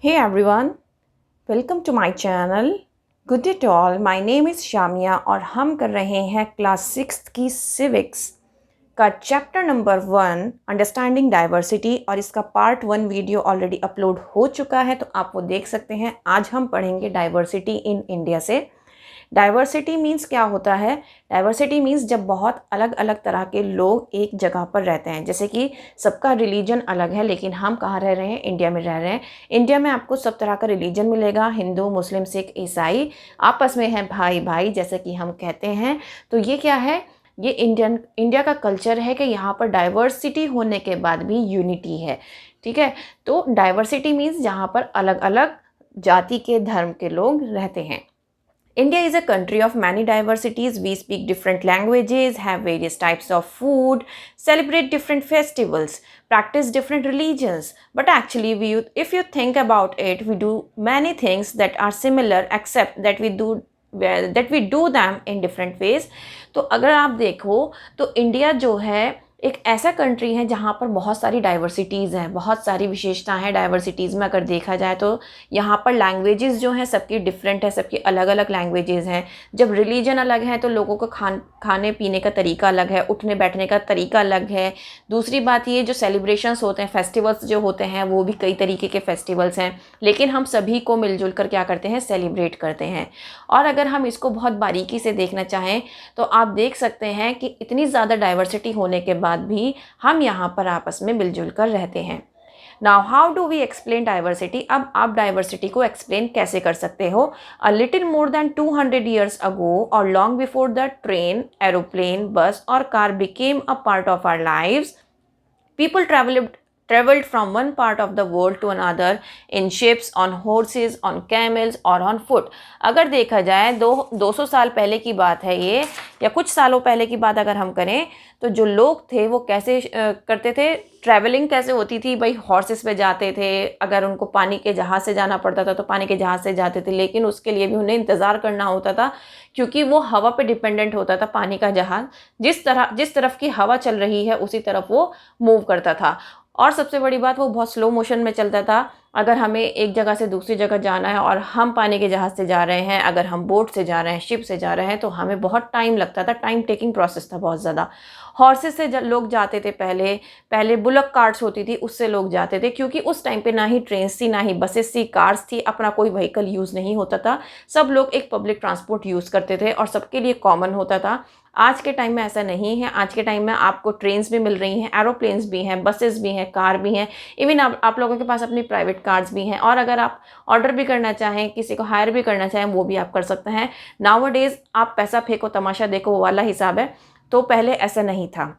Hey everyone, welcome to my channel. Good day to all. My name is Shamiya और हम कर रहे हैं क्लास 6 की सिविक्स का चैप्टर नंबर 1 अंडरस्टैंडिंग डाइवर्सिटी और इसका पार्ट 1 वीडियो ऑलरेडी अपलोड हो चुका है, तो आप वो देख सकते हैं। आज हम पढ़ेंगे डाइवर्सिटी इन इंडिया से। डाइवर्सिटी मीन्स क्या होता है? डाइवर्सिटी मीन्स जब बहुत अलग अलग तरह के लोग एक जगह पर रहते हैं। जैसे कि सबका रिलीजन अलग है, लेकिन हम कहाँ रह रहे हैं? इंडिया में रह रहे हैं। इंडिया में आपको सब तरह का रिलीजन मिलेगा, हिंदू, मुस्लिम, सिख, ईसाई, आपस में हैं भाई भाई जैसे कि हम कहते हैं। तो ये क्या है? ये इंडिया का कल्चर है कि यहाँ पर डाइवर्सिटी होने के बाद भी यूनिटी है। ठीक है, तो डाइवर्सिटी मीन्स जहाँ पर अलग अलग जाति के, धर्म के लोग रहते हैं। India is a country of many diversities. We speak different languages, have various types of food, celebrate different festivals, practice different religions. But actually, if you think about it, we do many things that are similar, except that we do them in different ways. तो अगर आप देखो तो India जो है एक ऐसा country है जहाँ पर बहुत सारी डाइवर्सिटीज़ हैं, बहुत सारी विशेषता हैं डाइवर्सिटीज़ में। अगर देखा जाए तो यहाँ पर लैंग्वेजेस जो हैं सबकी डिफरेंट है, सबकी अलग अलग लैंग्वेजेस हैं। जब रिलीजन अलग है तो लोगों को खाने पीने का तरीका अलग है, उठने बैठने का तरीका अलग है। दूसरी बात ये, जो सेलिब्रेशंस होते हैं, फेस्टिवल्स जो होते हैं, वो भी कई तरीके के फेस्टिवल्स हैं, लेकिन हम सभी को मिलजुल कर क्या करते हैं? सेलिब्रेट करते हैं। और अगर हम इसको बहुत बारीकी से देखना चाहें तो आप देख सकते हैं कि इतनी ज़्यादा डाइवर्सिटी होने के बाद भी हम यहाँ पर आपस में मिलजुल कर रहते हैं। Now how do we explain diversity? अब आप डाइवर्सिटी को एक्सप्लेन कैसे कर सकते हो? A little more than 200 years ago or long before the train, aeroplane, bus or car became a part of our lives, people traveled from one part of the world to another in ships, on horses, on camels or on foot. अगर देखा जाए 200 साल पहले की बात है ये, या कुछ सालों पहले की बात अगर हम करें, तो जो लोग थे वो कैसे करते थे? ट्रैवलिंग कैसे होती थी? भाई हॉर्सेस पे जाते थे। अगर उनको पानी के जहाज़ से जाना पड़ता था तो पानी के जहाज़ से जाते थे, लेकिन उसके लिए भी उन्हें इंतज़ार करना होता था, क्योंकि वो हवा पे डिपेंडेंट होता था। पानी का जहाज़ जिस तरफ की हवा चल रही है उसी तरफ वो मूव करता था। और सबसे बड़ी बात, वो बहुत स्लो मोशन में चलता था। अगर हमें एक जगह से दूसरी जगह जाना है और हम पानी के जहाज़ से जा रहे हैं, अगर हम बोट से जा रहे हैं, शिप से जा रहे हैं, तो हमें बहुत टाइम लगता था। टाइम टेकिंग प्रोसेस था बहुत ज़्यादा। हॉर्सेस से लोग जाते थे, पहले बुलक कार्ट्स होती थी, उससे लोग जाते थे, क्योंकि उस टाइम पे ना ही ट्रेन्स थी, ना ही बसेस थी, कार्स थी, अपना कोई व्हीकल यूज़ नहीं होता था। सब लोग एक पब्लिक ट्रांसपोर्ट यूज़ करते थे और सबके लिए कॉमन होता था। आज के टाइम में ऐसा नहीं है। आज के टाइम में आपको ट्रेन्स भी मिल रही हैं, एरोप्लेन्स भी हैं, बसेस भी हैं, कार भी हैं, इवन आप लोगों के पास अपनी प्राइवेट कार्स भी हैं। और अगर आप ऑर्डर भी करना चाहें, किसी को हायर भी करना चाहें, वो भी आप कर सकते हैं। नाउअडेज आप पैसा फेंको तमाशा देखो वाला हिसाब है, तो पहले ऐसा नहीं था।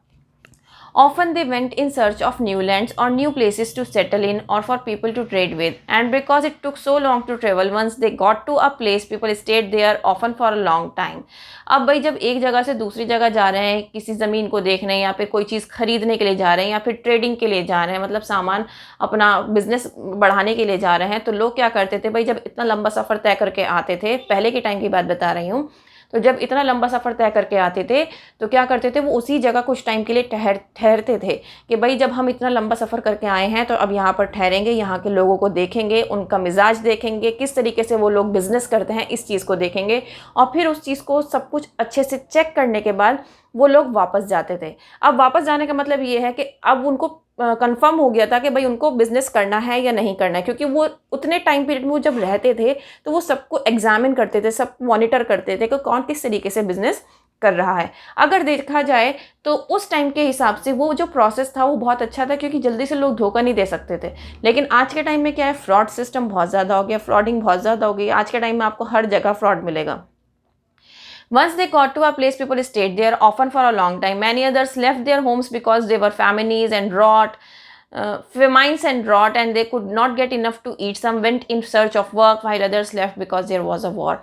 Often they went in search of new lands or new places to settle in or for people to trade with. And because it took so long to travel, once they got to a place, people stayed there often for a long time. अब भाई जब एक जगह से दूसरी जगह जा रहे हैं, किसी ज़मीन को देखने या फिर कोई चीज़ खरीदने के लिए जा रहे हैं या फिर ट्रेडिंग के लिए जा रहे हैं, मतलब सामान अपना बिजनेस बढ़ाने के लिए जा रहे हैं, तो लोग क्या करते थे भाई? जब इतना लंबा सफ़र तय करके आते थे, पहले के टाइम की बात बता रही हूँ, तो जब इतना लंबा सफ़र तय करके आते थे तो क्या करते थे? वो उसी जगह कुछ टाइम के लिए ठहरते थे कि भाई जब हम इतना लंबा सफ़र करके आए हैं तो अब यहाँ पर ठहरेंगे, यहाँ के लोगों को देखेंगे, उनका मिजाज देखेंगे, किस तरीके से वो लोग बिज़नेस करते हैं, इस चीज़ को देखेंगे। और फिर उस चीज़ को सब कुछ अच्छे से चेक करने के बाद वो लोग वापस जाते थे। अब वापस जाने का मतलब ये है कि अब उनको कंफर्म हो गया था कि भाई उनको बिज़नेस करना है या नहीं करना है, क्योंकि वो उतने टाइम पीरियड में वो जब रहते थे तो वो सबको एग्जामिन करते थे, सब मॉनिटर करते थे कि कौन किस तरीके से बिज़नेस कर रहा है। अगर देखा जाए तो उस टाइम के हिसाब से वो जो प्रोसेस था वो बहुत अच्छा था, क्योंकि जल्दी से लोग धोखा नहीं दे सकते थे। लेकिन आज के टाइम में क्या है? फ्रॉड सिस्टम बहुत ज़्यादा हो गया, फ्रॉडिंग बहुत ज़्यादा हो गई। आज के टाइम में आपको हर जगह फ्रॉड मिलेगा। Once they got to a place, people stayed there often for a long time. Many others left their homes because they were famines and drought, and they could not get enough to eat. Some went in search of work, while others left because there was a war.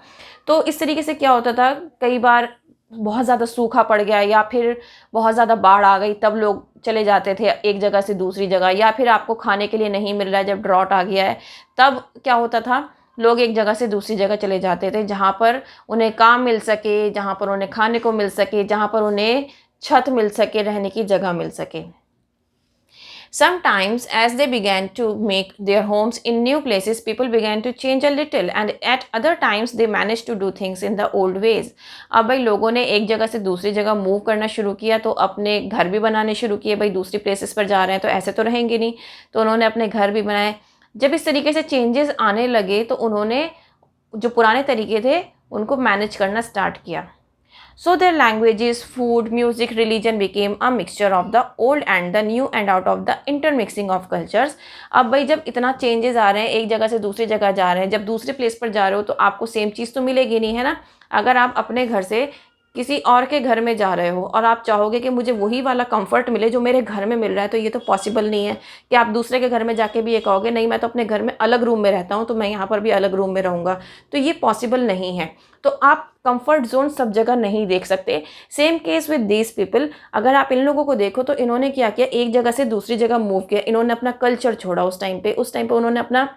तो इस तरीके से क्या होता था? कई बार बहुत ज़्यादा सूखा पड़ गया या फिर बहुत ज़्यादा बाढ़ आ गई, तब लोग चले जाते थे एक जगह से दूसरी जगह। या फिर आपको खाने के लिए नहीं मिल रहा है, जब ड्रॉट आ गया है, तब क्या होता था? लोग एक जगह से दूसरी जगह चले जाते थे, जहाँ पर उन्हें काम मिल सके, जहाँ पर उन्हें खाने को मिल सके, जहाँ पर उन्हें छत मिल सके, रहने की जगह मिल सके। Sometimes, as they began to make their homes in new places, people began to change a little, and at other times they managed to do things in the old ways. अब भाई लोगों ने एक जगह से दूसरी जगह मूव करना शुरू किया, तो अपने घर भी बनाने शुरू किए। भाई दूसरी प्लेसेस पर जा रहे हैं तो ऐसे तो रहेंगे नहीं, तो उन्होंने अपने घर भी बनाए। जब इस तरीके से चेंजेस आने लगे तो उन्होंने जो पुराने तरीके थे उनको मैनेज करना स्टार्ट किया। So their languages, food, music, religion became a mixture of the old and the new and out of the intermixing of cultures. अब भाई जब इतना चेंजेस आ रहे हैं, एक जगह से दूसरी जगह जा रहे हैं, जब दूसरे प्लेस पर जा रहे हो तो आपको सेम चीज़ तो मिलेगी नहीं, है ना। अगर आप अपने घर से किसी और के घर में जा रहे हो और आप चाहोगे कि मुझे वही वाला कंफर्ट मिले जो मेरे घर में मिल रहा है, तो ये तो पॉसिबल नहीं है कि आप दूसरे के घर में जाके भी ये कहोगे नहीं मैं तो अपने घर में अलग रूम में रहता हूँ तो मैं यहाँ पर भी अलग रूम में रहूँगा, तो ये पॉसिबल नहीं है। तो आप कंफर्ट जोन सब जगह नहीं देख सकते। Same case with these people. अगर आप इन लोगों को देखो तो इन्होंने क्या किया, एक जगह से दूसरी जगह मूव किया। इन्होंने अपना कल्चर छोड़ा उस टाइम पे उन्होंने अपना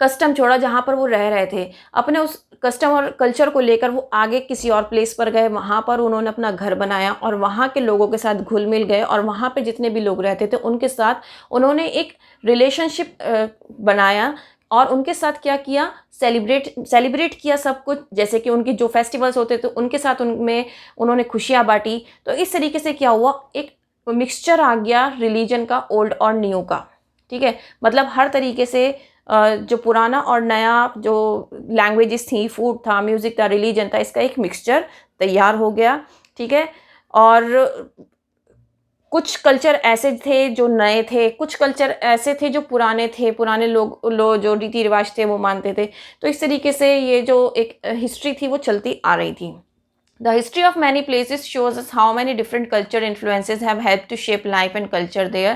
कस्टम छोड़ा जहाँ पर वो रह रहे थे। अपने उस कस्टम और कल्चर को लेकर वो आगे किसी और प्लेस पर गए, वहाँ पर उन्होंने अपना घर बनाया और वहाँ के लोगों के साथ घुल मिल गए, और वहाँ पे जितने भी लोग रहते थे उनके साथ उन्होंने एक रिलेशनशिप बनाया और उनके साथ क्या किया, सेलिब्रेट किया सब कुछ। जैसे कि उनकी जो फेस्टिवल्स होते थे उनके साथ उनमें उन्होंने खुशियाँ बांटी। तो इस तरीके से क्या हुआ, एक मिक्सचर आ गया रिलीजन का, ओल्ड और न्यू का। ठीक है, मतलब हर तरीके से जो पुराना और नया जो लैंग्वेजेस थी, फूड था, म्यूज़िक था, रिलीजन था, इसका एक मिक्सचर तैयार हो गया। ठीक है, और कुछ कल्चर ऐसे थे जो नए थे, कुछ कल्चर ऐसे थे जो पुराने थे, पुराने लोग जो रीति रिवाज थे वो मानते थे। तो इस तरीके से ये जो एक हिस्ट्री थी वो चलती आ रही थी। The history of many places shows us how many different culture influences have helped to shape life and culture there.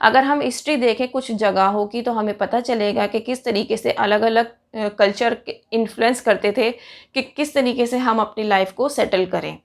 अगर हम हिस्ट्री देखें कुछ जगहों की तो हमें पता चलेगा कि किस तरीके से अलग अलग कल्चर इन्फ्लुएंस करते थे कि किस तरीके से हम अपनी लाइफ को सेटल करें।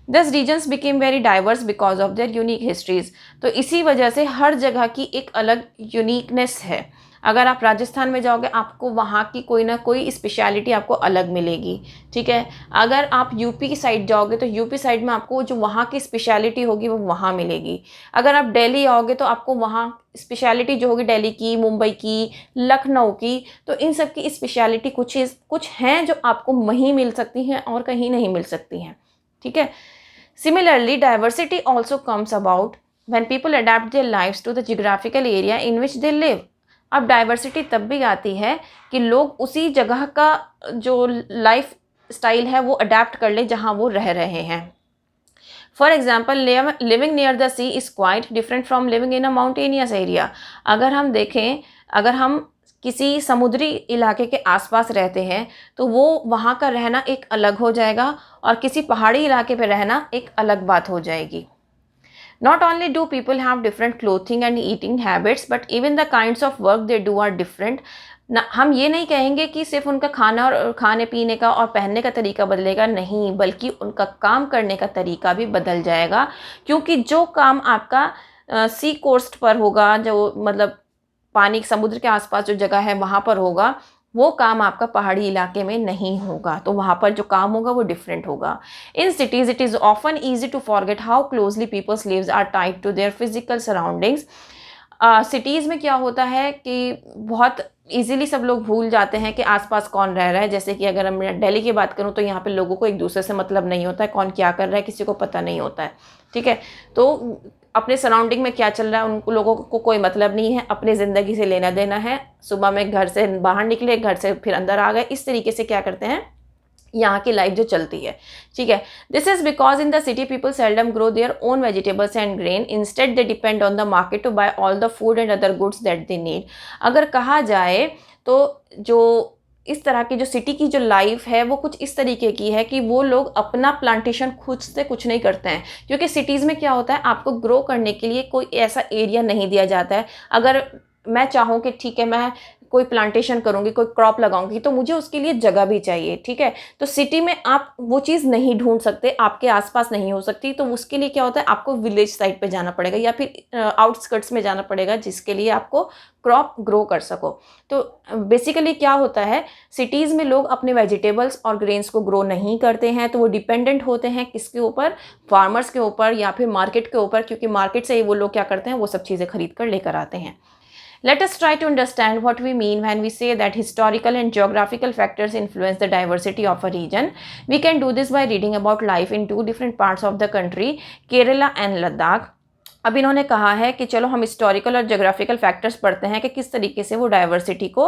Thus regions became very diverse because of their unique histories. तो इसी वजह से हर जगह की एक अलग यूनिकनेस है। अगर आप राजस्थान में जाओगे आपको वहाँ की कोई ना कोई स्पेशलिटी आपको अलग मिलेगी। ठीक है, अगर आप यूपी की साइड जाओगे तो यूपी साइड में आपको जो वहाँ की स्पेशलिटी होगी वो वहाँ मिलेगी। अगर आप दिल्ली आओगे तो आपको वहाँ स्पेशलिटी जो होगी दिल्ली की, मुंबई की, लखनऊ की, तो इन सब की स्पेशलिटी कुछ हैं जो आपको वहीं मिल सकती हैं और कहीं नहीं मिल सकती हैं। ठीक है, similarly diversity also comes about when people adapt their lives to the geographical area in which they live. अब डाइवर्सिटी तब भी आती है कि लोग उसी जगह का जो लाइफ स्टाइल है वो अडेप्ट कर ले जहाँ वो रह रहे हैं। For example, living near the sea is quite different from living in a mountainous area. अगर हम देखें, अगर हम किसी समुद्री इलाके के आसपास रहते हैं तो वो वहाँ का रहना एक अलग हो जाएगा और किसी पहाड़ी इलाके पे रहना एक अलग बात हो जाएगी। Not only do people have different clothing and eating habits, but even the kinds of work they do are different. ना हम ये नहीं कहेंगे कि सिर्फ उनका खाना और खाने पीने का और पहनने का तरीका बदलेगा, नहीं, बल्कि उनका काम करने का तरीका भी बदल जाएगा। क्योंकि जो काम आपका सी कोस्ट पर होगा, जो मतलब पानी समुद्र के आसपास जो जगह है वहाँ पर होगा, वो काम आपका पहाड़ी इलाके में नहीं होगा। तो वहाँ पर जो काम होगा वो डिफरेंट होगा। In cities it is often easy to forget how closely people's lives are tied to their physical surroundings. Cities में क्या होता है कि बहुत इजीली सब लोग भूल जाते हैं कि आसपास कौन रह रहा है। जैसे कि अगर मैं दिल्ली की बात करूं तो यहाँ पे लोगों को एक दूसरे से मतलब नहीं होता है, कौन क्या कर रहा है किसी को पता नहीं होता है। ठीक है, तो अपने सराउंडिंग में क्या चल रहा है उन लोगों को कोई मतलब नहीं है, अपनी ज़िंदगी से लेना देना है। सुबह में घर से बाहर निकले, घर से फिर अंदर आ गए, इस तरीके से क्या करते हैं यहाँ की लाइफ जो चलती है। ठीक है, this is because in the city people seldom grow their own vegetables and grain, instead they depend on the market to buy all the food and other goods that they need. अगर कहा जाए तो जो इस तरह की जो city की जो लाइफ है वो कुछ इस तरीके की है कि वो लोग अपना प्लांटेशन खुद से कुछ नहीं करते हैं। क्योंकि सिटीज़ में क्या होता है, आपको ग्रो करने के लिए कोई ऐसा एरिया नहीं दिया जाता है। अगर मैं चाहूँ कि ठीक है मैं कोई प्लांटेशन करूँगी, कोई क्रॉप लगाऊंगी, तो मुझे उसके लिए जगह भी चाहिए, ठीक है। तो सिटी में आप वो चीज़ नहीं ढूंढ सकते, आपके आसपास नहीं हो सकती, तो उसके लिए क्या होता है, आपको विलेज साइड पे जाना पड़ेगा या फिर आउटस्कर्ट्स में जाना पड़ेगा, जिसके लिए आपको क्रॉप ग्रो कर सको। तो बेसिकली क्या होता है, सिटीज़ में लोग अपने वेजिटेबल्स और ग्रेन्स को ग्रो नहीं करते हैं, तो वो डिपेंडेंट होते हैं किसके ऊपर, फार्मर्स के ऊपर या फिर मार्केट के ऊपर, क्योंकि मार्केट से ही वो लोग क्या करते हैं, वो सब चीज़ें खरीद कर लेकर आते हैं। Let us try to understand what we mean when we say that historical and geographical factors influence the diversity of a region. We can do this by reading about life in two different parts of the country, Kerala and Ladakh. अब इन्होंने कहा है कि चलो हम historical और geographical factors पढ़ते हैं कि किस तरीके से वो डाइवर्सिटी को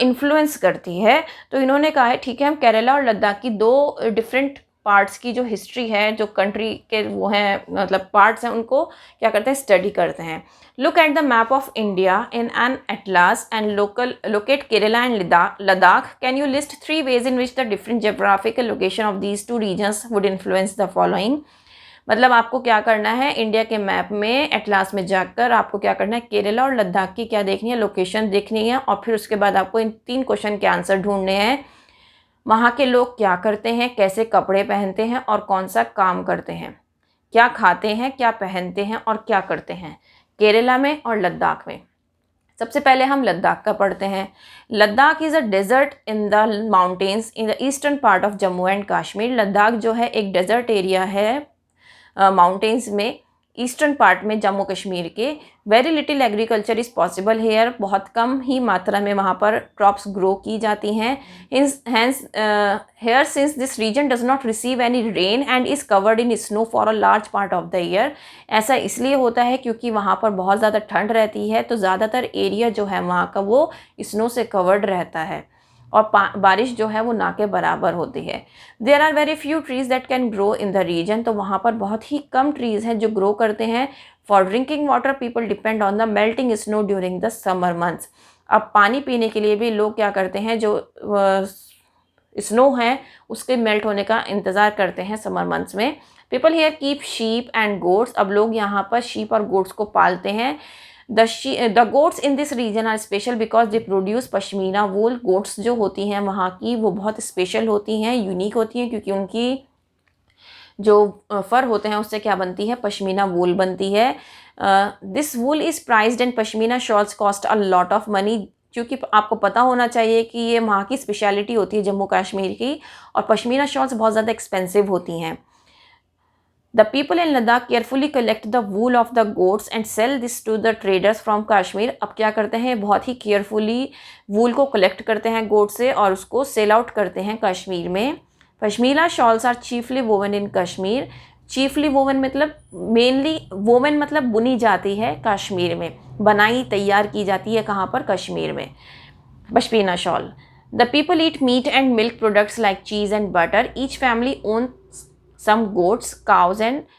इन्फ्लुएंस करती है। तो इन्होंने कहा है ठीक है, हम केरला और लद्दाख की दो डिफरेंट पार्ट्स की जो हिस्ट्री है, जो कंट्री के वो हैं मतलब पार्ट्स हैं, उनको क्या करते हैं, स्टडी करते हैं। Look at the map of India in an atlas and locate Kerala and Ladakh. Can you list 3 ways in which the different geographical location of these two regions would influence the following? मतलब आपको क्या करना है, India के map में atlas में जाकर आपको क्या करना है, केरला और लद्दाख की क्या देखनी है, लोकेशन देखनी है, और फिर उसके बाद आपको इन 3 क्वेश्चन के आंसर ढूंढने हैं। वहाँ के लोग क्या करते हैं, कैसे कपड़े पहनते हैं और कौन सा काम करते हैं, क्या खाते हैं, क्या पहनते हैं और क्या करते हैं, केरला में और लद्दाख में। सबसे पहले हम लद्दाख का पढ़ते हैं। Ladakh is a desert in the mountains in the eastern part of Jammu and Kashmir. Ladakh जो है एक डेजर्ट एरिया है माउंटेन्स में, ईस्टर्न पार्ट में जम्मू कश्मीर के। Very little agriculture is possible here, बहुत कम ही मात्रा में वहाँ पर क्रॉप्स ग्रो की जाती हैं। Hence here since this region does not receive any rain and is covered in snow for a large part of the year. ऐसा इसलिए होता है क्योंकि वहाँ पर बहुत ज़्यादा ठंड रहती है, तो ज़्यादातर एरिया जो है वहाँ का वो स्नो से कवर्ड रहता है और बारिश जो है वो ना के बराबर होती है। There are very few trees that can grow in the region, तो वहाँ पर बहुत ही कम ट्रीज़ हैं जो ग्रो करते हैं। For drinking water people depend on the melting snow during the summer months. अब पानी पीने के लिए भी लोग क्या करते हैं, जो स्नो है उसके मेल्ट होने का इंतज़ार करते हैं समर मंथ्स में। People here keep sheep and goats, अब लोग यहाँ पर शीप और गोट्स को पालते हैं। The goats in this region are special because they produce pashmina wool. Goats जो होती हैं वहाँ की वो बहुत स्पेशल होती हैं, यूनिक होती हैं, क्योंकि उनकी जो फ़र होते हैं उससे क्या बनती है, पश्मीना वूल बनती है। This wool is priced and pashmina shawls cost a lot of money. क्योंकि आपको पता होना चाहिए कि ये वहाँ की स्पेशलिटी होती है जम्मू कश्मीर की, और पश्मीना शॉल्स बहुत ज़्यादा एक्सपेंसिव होती हैं। The people in Ladakh carefully collect the wool of the goats and sell this to the traders from Kashmir। अब क्या करते हैं, बहुत ही केयरफुली वूल को कलेक्ट करते हैं गोट से और उसको सेल आउट करते हैं कश्मीर में। Pashmina shawls are chiefly woven in Kashmir. Chiefly woven मतलब मेनली, वोवन मतलब बुनी जाती है कश्मीर में, बनाई तैयार की जाती है कहाँ पर, कश्मीर में, pashmina shawl. The people eat meat and milk products like cheese and butter. Each family own some goats, cows and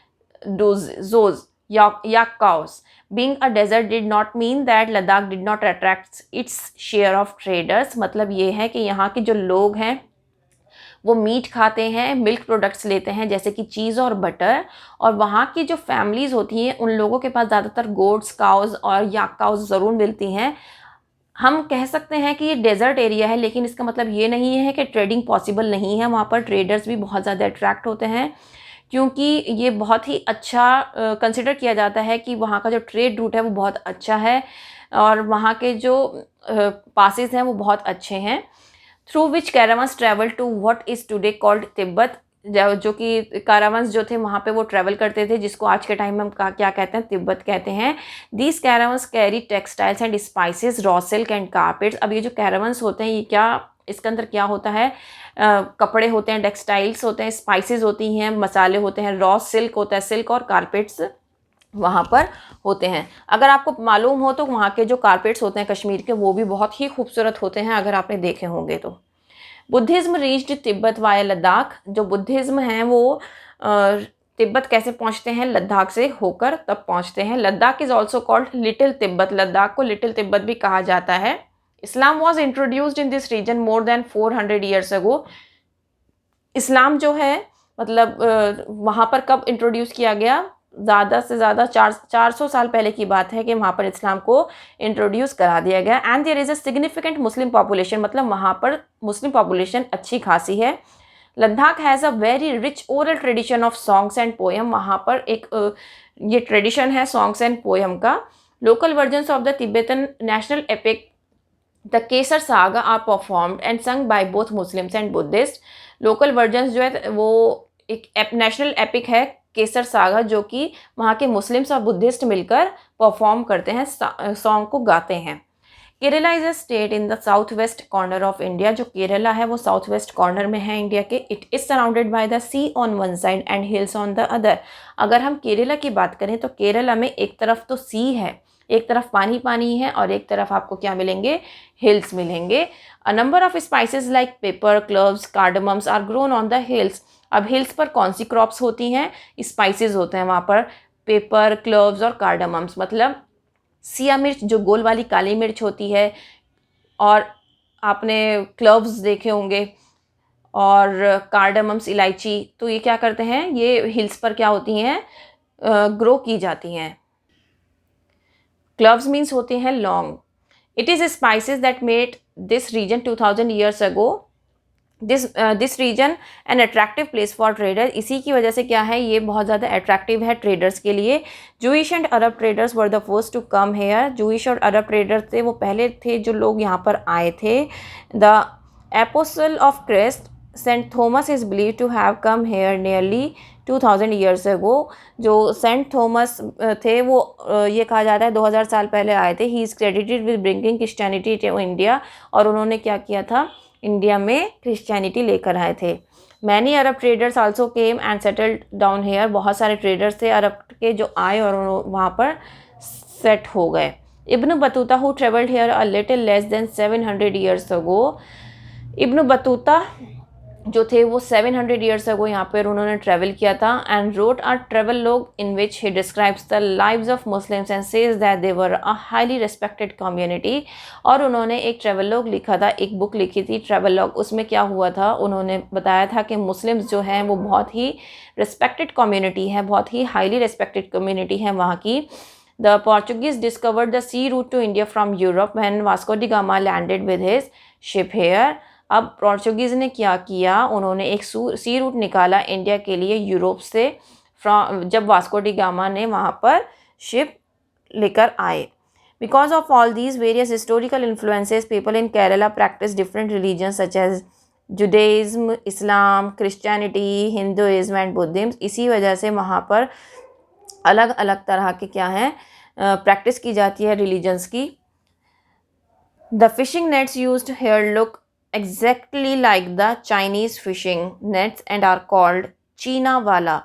zoos, yak cows. Being a desert did not mean that Ladakh did not attract its share of traders। मतलब ये है कि यहाँ के जो लोग हैं वो मीट खाते हैं, मिल्क प्रोडक्ट्स लेते हैं जैसे कि चीज़ और बटर, और वहाँ की जो फैमिलीज़ होती हैं उन लोगों के पास ज़्यादातर गोट्स, काउज और याक काउज ज़रूर मिलती हैं। हम कह सकते हैं कि ये डेजर्ट एरिया है, लेकिन इसका मतलब ये नहीं है कि ट्रेडिंग पॉसिबल नहीं है। वहाँ पर ट्रेडर्स भी बहुत ज़्यादा अट्रैक्ट होते हैं, क्योंकि ये बहुत ही अच्छा कंसिडर किया जाता है कि वहाँ का जो ट्रेड रूट है वो बहुत अच्छा है, और वहाँ के जो पासेस हैं वो बहुत अच्छे हैं। Through which caravans travel to what is today called Tibet. जो कि कैरावंस जो थे वहाँ पे वो ट्रैवल करते थे, जिसको आज के टाइम में हम क्या कहते हैं, तिब्बत कहते हैं। These caravans carry textiles and spices, raw silk and carpets. अब ये जो कैरावंस होते हैं ये क्या, इसके अंदर क्या होता है, कपड़े होते हैं, टेक्सटाइल्स होते हैं, स्पाइसेस होती हैं, मसाले होते हैं, रॉ सिल्क होता है, सिल्क और कारपेट्स वहाँ पर होते हैं। अगर आपको मालूम हो तो वहाँ के जो कारपेट्स होते हैं कश्मीर के वो भी बहुत ही खूबसूरत होते हैं, अगर आपने देखे होंगे तो। Buddhism reached Tibet via Ladakh. जो बुद्धिज़्म हैं वो तिब्बत कैसे पहुँचते हैं, लद्दाख से होकर तब पहुँचते हैं। Ladakh is also called little Tibet. Ladakh को लिटिल तिब्बत भी कहा जाता है। Islam was introduced in this region more than 400 years ago. इस्लाम जो है मतलब वहाँ पर कब इंट्रोड्यूस किया गया, ज़्यादा से ज़्यादा 400 साल पहले की बात है कि वहाँ पर इस्लाम को इंट्रोड्यूस करा दिया गया। And there is a significant Muslim population, मतलब वहाँ पर मुस्लिम पॉपुलेशन अच्छी खासी है। Ladakh has a very rich oral tradition of songs and poem, वहाँ पर एक ये ट्रेडिशन है सॉन्ग्स एंड पोएम का। Local versions of the Tibetan national epic the Kesar saga are performed and sung by both Muslims and Buddhist. Local versions जो है वो एक नेशनल एपिक है केसर सागा, जो कि वहाँ के मुस्लिम्स और बुद्धिस्ट मिलकर परफॉर्म करते हैं, सॉन्ग को गाते हैं। Kerala is a state in the south west corner of India, जो केरला है वो साउथ वेस्ट कॉर्नर में है इंडिया के। It is surrounded by the sea on one side and hills on the other. अगर हम केरला की बात करें तो केरला में एक तरफ तो सी है, एक तरफ पानी पानी है, और एक तरफ आपको क्या मिलेंगे, हिल्स मिलेंगे। A number of spices like pepper, cloves, cardamoms are grown on the hills. अब हिल्स पर कौन सी क्रॉप्स होती हैं, स्पाइसेस होते हैं वहाँ पर, पेपर, क्लोव्स और कार्डमम्स, मतलब सिया मिर्च जो गोल वाली काली मिर्च होती है, और आपने क्लोव्स देखे होंगे, और कार्डमम्स इलायची, तो ये क्या करते हैं, ये हिल्स पर क्या होती हैं, ग्रो की जाती हैं। क्लोव्स मीन्स होते हैं लॉन्ग। It is spices that made this region 2000 years ago this region an attractive place for trader. इसी की वजह से क्या है, ये बहुत ज़्यादा अट्रैक्टिव है ट्रेडर्स के लिए। Jewish and Arab traders were the first to come here. Jewish और अरब ट्रेडर्स थे वो पहले थे जो लोग यहाँ पर आए थे। The apostle of Christ Saint Thomas is believe to have come here nearly 2000 years ago. जो सेंट थॉमस थे वो ये कहा जाता है 2000 साल पहले आए थे। He is credited with bringing Christianity to India, और उन्होंने क्या किया था, इंडिया में क्रिश्चियनिटी लेकर आए थे। Many Arab traders also came and settled down here. बहुत सारे ट्रेडर्स थे अरब के जो आए और वहाँ पर सेट हो गए। Ibn Battuta who travelled here a little less than 700 years ago. Ibn Battuta जो थे वो 700 ईयर्स अगो यहाँ पर उन्होंने ट्रैवल किया था। And wrote a travel log in which he describes the lives of Muslims and says that they were a highly respected community. और उन्होंने एक ट्रेवल लॉग लिखा था, एक बुक लिखी थी ट्रेवल लॉग। उसमें क्या हुआ था, उन्होंने बताया था कि मुस्लिम्स जो हैं वो बहुत ही रिस्पेक्टेड कम्युनिटी है, बहुत ही हाईली रिस्पेक्टेड कम्युनिटी है वहाँ की। The Portuguese discovered the sea route to India from Europe when Vasco da Gama landed with his ship here. अब पोर्चुगीज़ ने क्या किया, उन्होंने एक सी रूट निकाला इंडिया के लिए यूरोप से, जब वास्को डी गामा ने वहाँ पर शिप लेकर आए। Because of all these various historical influences people in Kerala practice different religion such as Judaism, Islam, Christianity, Hinduism and Buddhism. इसी वजह से वहाँ पर अलग अलग तरह के क्या हैं, प्रैक्टिस की जाती है रिलीजन्स की। The fishing nets used here look exactly like the Chinese fishing nets and are called चीना वाला।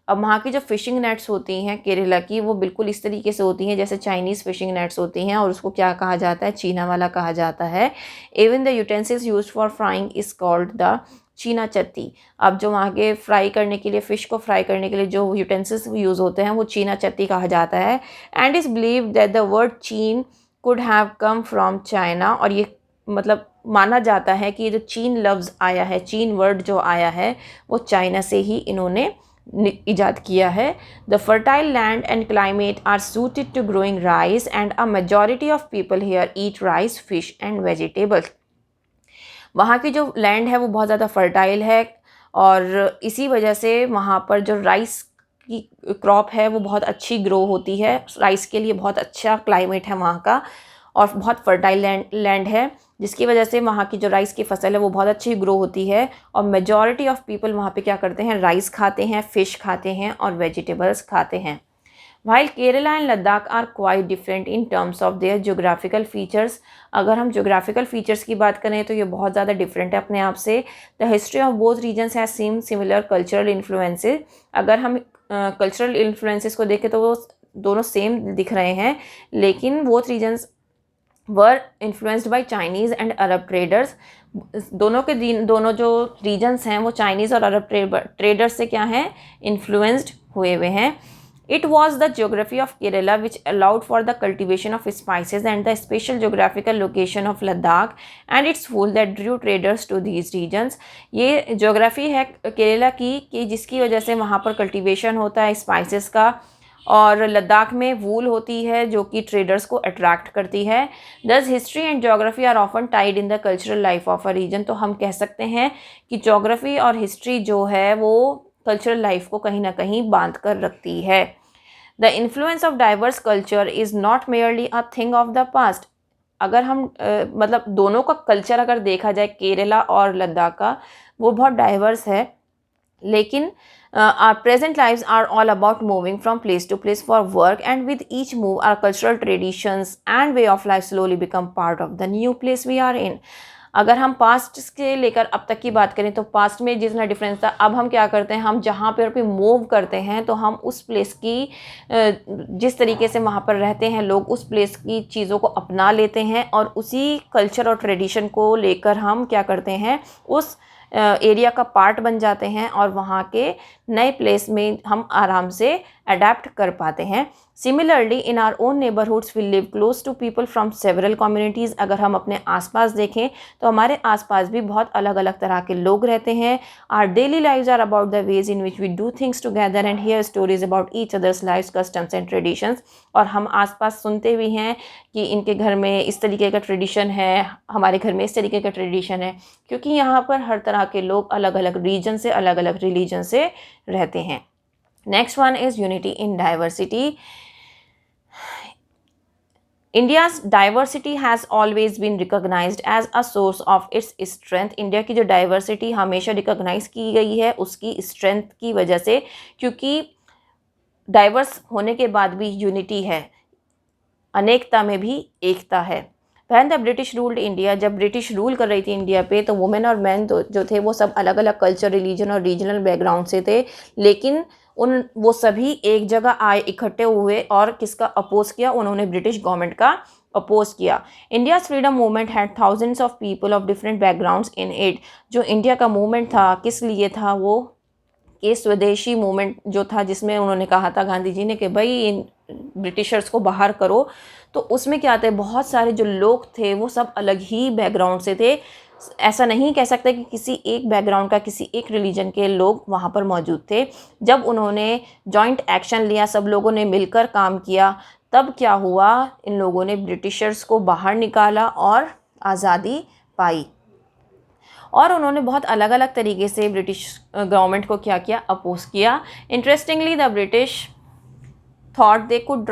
अब वहाँ की जो फिशिंग नेट्स होती हैं केरला की, वो बिल्कुल इस तरीके से होती हैं जैसे चाइनीज़ फिशिंग नेट्स होती हैं, और उसको क्या कहा जाता है, चीना वाला कहा जाता है। Even the utensils used for frying is called the चीना चत्ती। अब जो वहाँ के फ्राई करने के लिए, फ़िश को फ्राई करने के लिए जो यूटेंसिल्स यूज़ होते हैं वो चीना चत्ती कहा जाता है। And is believe that the word Cheen could have come from China. और ये मतलब माना जाता है कि ये जो चीन लफ्ज़ आया है, चीन वर्ड जो आया है, वो चाइना से ही इन्होंने इजाद किया है। The fertile land and climate are suited to growing rice and a majority of people here eat rice, fish and vegetables. वहाँ की जो लैंड है वो बहुत ज़्यादा फर्टाइल है, और इसी वजह से वहाँ पर जो राइस की क्रॉप है वो बहुत अच्छी ग्रो होती है। राइस के लिए बहुत अच्छा क्लाइमेट है वहाँ का, और बहुत फर्टाइल लैंड है, जिसकी वजह से वहाँ की जो राइस की फसल है वो बहुत अच्छी ग्रो होती है। और मेजॉरिटी ऑफ पीपल वहाँ पे क्या करते हैं, राइस खाते हैं, फ़िश खाते हैं और वेजिटेबल्स खाते हैं। While Kerala and Ladakh are quite different in terms of their geographical features. अगर हम जोग्राफिकल फीचर्स की बात करें तो ये बहुत ज़्यादा डिफरेंट है अपने आप से। The history of both regions has seem similar cultural influences. अगर हम कल्चरल इन्फ्लुएंसेस को देखें तो वो दोनों सेम दिख रहे हैं, लेकिन both regions were influenced by Chinese and Arab traders. दोनों जो रीजन्स हैं वो चाइनीज़ और अरब ट्रेडर्स से क्या हैं, इन्फ्लुएंस्ड हुए हुए हैं। It was the geography of Kerala which allowed for the cultivation of spices and the special geographical location of Ladakh and its food that drew traders to these regions। ये geography है केरला की कि जिसकी वजह से वहाँ पर cultivation होता है स्पाइसेस का, और लद्दाख में वूल होती है जो कि ट्रेडर्स को अट्रैक्ट करती है। This history and geography are often tied in the cultural life of a region. तो हम कह सकते हैं कि ज्योग्राफी और हिस्ट्री जो है वो कल्चरल लाइफ को कहीं ना कहीं बांध कर रखती है। The influence of diverse culture is not merely a thing of the past. अगर हम मतलब दोनों का कल्चर अगर देखा जाए, केरला और लद्दाख का, वो बहुत डाइवर्स है, लेकिन our present lives are all about moving from place to place for work, and with each move our cultural traditions and way of life slowly become part of the new place we are in. अगर हम past से लेकर अब तक की बात करें तो पास्ट में जितना डिफरेंस था, अब हम क्या करते हैं, हम जहाँ पर भी मूव करते हैं तो हम उस प्लेस की जिस तरीके से वहाँ पर रहते हैं लोग, उस प्लेस की चीज़ों को अपना लेते हैं और उसी कल्चर और ट्रेडिशन को लेकर हम क्या करते हैं, उस एरिया का पार्ट बन जाते हैं और वहाँ के नए प्लेस में हम आराम से अडेप्ट कर पाते हैं। Similarly in our own neighbourhoods we live close to people from several communities. अगर हम अपने आसपास देखें तो हमारे आसपास भी बहुत अलग अलग तरह के लोग रहते हैं। Our daily lives are about the ways in which we do things together and hear stories about each others lives, customs and traditions. और हम आसपास सुनते भी हैं कि इनके घर में इस तरीके का ट्रेडिशन है, हमारे घर में इस तरीके का ट्रेडिशन है, क्योंकि यहाँ पर हर तरह के लोग अलग अलग रीजन से, अलग अलग रिलीजन से रहते हैं। Next one is unity in diversity. India's diversity has always been recognized as a source of its strength. India की जो डाइवर्सिटी हमेशा रिकॉग्नाइज की गई है उसकी स्ट्रेंथ की वजह से, क्योंकि डाइवर्स होने के बाद भी यूनिटी है, अनेकता में भी एकता है। When the British ruled India, जब ब्रिटिश रूल कर रही थी इंडिया पे, तो वुमेन और मैन जो थे वो सब अलग अलग कल्चर, रिलीजन और रीजनल बैकग्राउंड से थे, लेकिन वो सभी एक जगह आए, इकट्ठे हुए और किसका अपोज किया, उन्होंने ब्रिटिश गवर्नमेंट का अपोज किया। India's freedom movement had thousands of people of different backgrounds in it. जो इंडिया का मूवमेंट था किस लिए था, वो कि स्वदेशी मूवमेंट जो था, जिसमें उन्होंने कहा था गांधी जी ने कि भाई इन ब्रिटिशर्स को बाहर करो, तो उसमें क्या थे, बहुत सारे जो लोग थे वो सब अलग ही बैकग्राउंड से थे। ऐसा नहीं कह सकते कि किसी एक बैकग्राउंड का, किसी एक रिलीजन के लोग वहाँ पर मौजूद थे। जब उन्होंने जॉइंट एक्शन लिया, सब लोगों ने मिलकर काम किया, तब क्या हुआ, इन लोगों ने ब्रिटिशर्स को बाहर निकाला और आज़ादी पाई। और उन्होंने बहुत अलग अलग तरीके से ब्रिटिश गवर्नमेंट को क्या किया, अपोज किया। Interestingly the British thought they could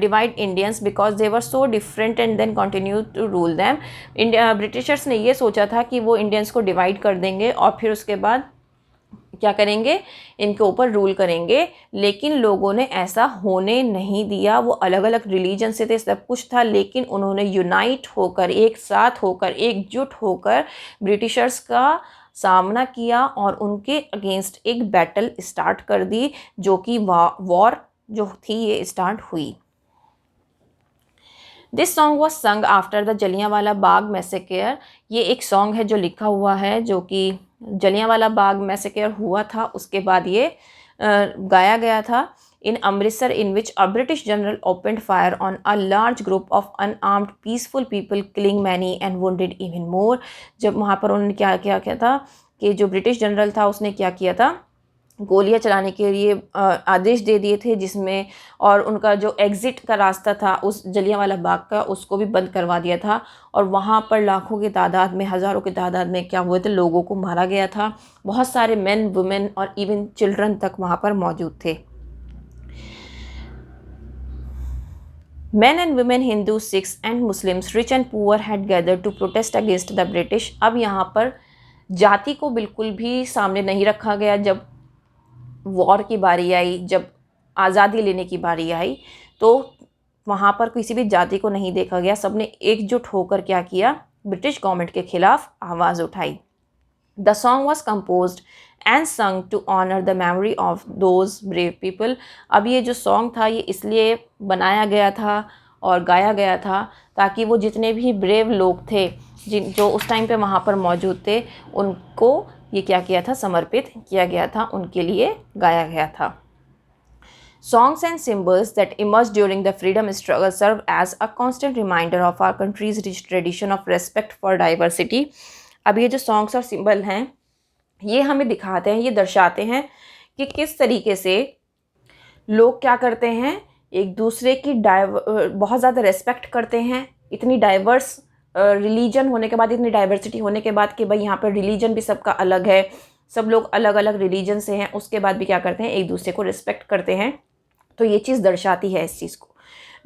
divide Indians because they were so different and then continued to rule them. Britishers ने ये सोचा था कि वो इंडियंस को डिवाइड कर देंगे और फिर उसके बाद क्या करेंगे, इनके ऊपर रूल करेंगे, लेकिन लोगों ने ऐसा होने नहीं दिया। वो अलग अलग रिलीजन से थे, सब कुछ था, लेकिन उन्होंने यूनाइट होकर, एक साथ होकर, एकजुट होकर ब्रिटिशर्स का सामना किया और उनके अगेंस्ट एक बैटल स्टार्ट कर दी, जो कि वॉर जो थी ये स्टार्ट हुई। This song was sung after the Jallianwala Bagh massacre. ये एक सॉन्ग है जो लिखा हुआ है, जो कि जलियांवाला बाग मैसेकेयर हुआ था उसके बाद ये गाया गया था। In Amritsar, in which a British general opened fire on a large group of unarmed peaceful people, killing many and wounded even more. जब वहाँ पर उन्होंने क्या किया था कि जो ब्रिटिश जनरल था उसने क्या किया था, गोलियां चलाने के लिए आदेश दे दिए थे, जिसमें और उनका जो एग्ज़िट का रास्ता था उस जलियांवाला बाग का, उसको भी बंद करवा दिया था। और वहाँ पर लाखों की तादाद में, हज़ारों की तादाद में क्या हुए थे, लोगों को मारा गया था। बहुत सारे मेन, वुमेन और इवन चिल्ड्रन तक वहाँ पर मौजूद थे। Men and women, Hindus, Sikhs and Muslims, rich and poor had gathered to protest against the British। अब यहाँ पर जाति को बिल्कुल भी सामने नहीं रखा गया। जब वॉर की बारी आई, जब आज़ादी लेने की बारी आई, तो वहाँ पर किसी भी जाति को नहीं देखा गया। सबने एकजुट होकर क्या किया, ब्रिटिश गवर्नमेंट के खिलाफ आवाज़ उठाई। The song was composed and sung to honour the memory of those brave people. अब ये जो सॉन्ग था ये इसलिए बनाया गया था और गाया गया था ताकि वो जितने भी ब्रेव लोग थे जो उस टाइम पे वहाँ पर मौजूद थे, उनको ये क्या किया था, समर्पित किया गया था, उनके लिए गाया गया था। Songs and symbols that emerged during the freedom struggle serve as a constant reminder of our country's rich tradition of respect for diversity। अब ये जो सॉन्ग्स और सिंबल हैं ये हमें दिखाते हैं, ये दर्शाते हैं कि किस तरीके से लोग क्या करते हैं, एक दूसरे की बहुत ज़्यादा रेस्पेक्ट करते हैं। इतनी डाइवर्स रिलीजन होने के बाद, इतनी डाइवर्सिटी होने के बाद कि भाई यहाँ पर रिलीजन भी सबका अलग है, सब लोग अलग अलग रिलीजन से हैं, उसके बाद भी क्या करते हैं, एक दूसरे को रिस्पेक्ट करते हैं। तो ये चीज़ दर्शाती है इस चीज़ को।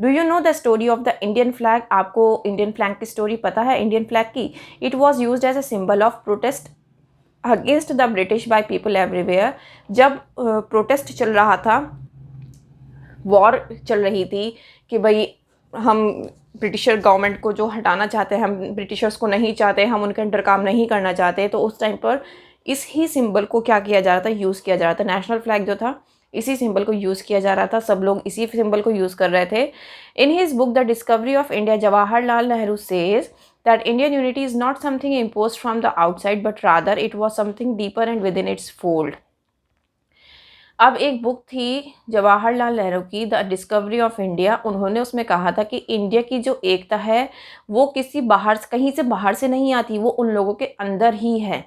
Do you know the story of the Indian flag? आपको इंडियन फ्लैग की स्टोरी पता है, इंडियन फ्लैग की? It was use as a symbol of protest against the British by people everywhere. जब प्रोटेस्ट चल रहा था, वॉर चल रही थी कि भाई हम ब्रिटिशर गवर्नमेंट को जो हटाना चाहते हैं, हम ब्रिटिशर्स को नहीं चाहते, हम उनके अंडर काम नहीं करना चाहते, तो उस टाइम पर इस ही सिंबल को क्या किया जा रहा था, यूज़ किया जा रहा था। नेशनल फ्लैग जो था, इसी सिंबल को यूज़ किया जा रहा था, सब लोग इसी सिंबल को यूज़ कर रहे थे। In his book the discovery of India, Jawaharlal Nehru says that Indian unity is not something imposed from the outside, but rather it was something deeper and within its fold. अब एक बुक थी जवाहरलाल नेहरू की, the discovery of India. उन्होंने उसमें कहा था कि India की जो एकता है वो किसी बाहर, कहीं से बाहर से नहीं आती, वो उन लोगों के अंदर ही है।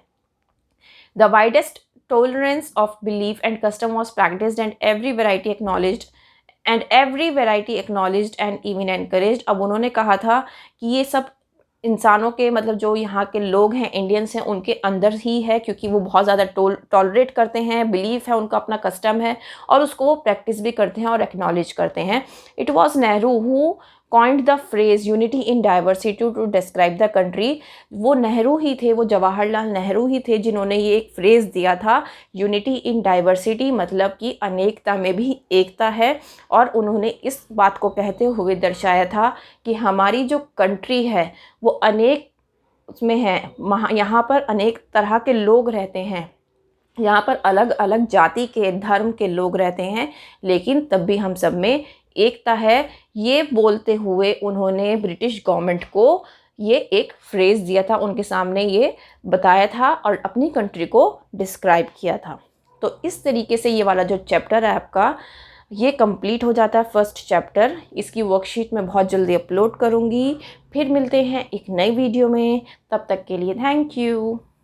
The widest tolerance of belief and custom was practised and every variety acknowledged and even encouraged. अब उन्होंने कहा था कि ये सब इंसानों के, मतलब जो यहाँ के लोग हैं, इंडियंस हैं, उनके अंदर ही है, क्योंकि वो बहुत ज़्यादा टॉलरेट करते हैं, बिलीफ है, उनका अपना कस्टम है, और उसको वो प्रैक्टिस भी करते हैं और एक्नॉलेज करते हैं। It was Nehru who coined the phrase unity in diversity to describe the country. वो नेहरू ही थे, वो जवाहरलाल नेहरू ही थे जिन्होंने ये एक फ्रेज़ दिया था, यूनिटी इन डाइवर्सिटी, मतलब कि अनेकता में भी एकता है। और उन्होंने इस बात को कहते हुए दर्शाया था कि हमारी जो कंट्री है वो अनेक उसमें है, यहाँ पर अनेक तरह के लोग रहते हैं, यहाँ पर अलग अलग जाति के, धर्म के लोग रहते हैं, लेकिन तब भी हम सब में एकता है। ये बोलते हुए उन्होंने ब्रिटिश गवर्नमेंट को ये एक फ्रेज़ दिया था, उनके सामने ये बताया था और अपनी कंट्री को डिस्क्राइब किया था। तो इस तरीके से ये वाला जो चैप्टर है आपका, ये कंप्लीट हो जाता है, फर्स्ट चैप्टर। इसकी वर्कशीट मैं बहुत जल्दी अपलोड करूँगी। फिर मिलते हैं एक नई वीडियो में, तब तक के लिए थैंक यू।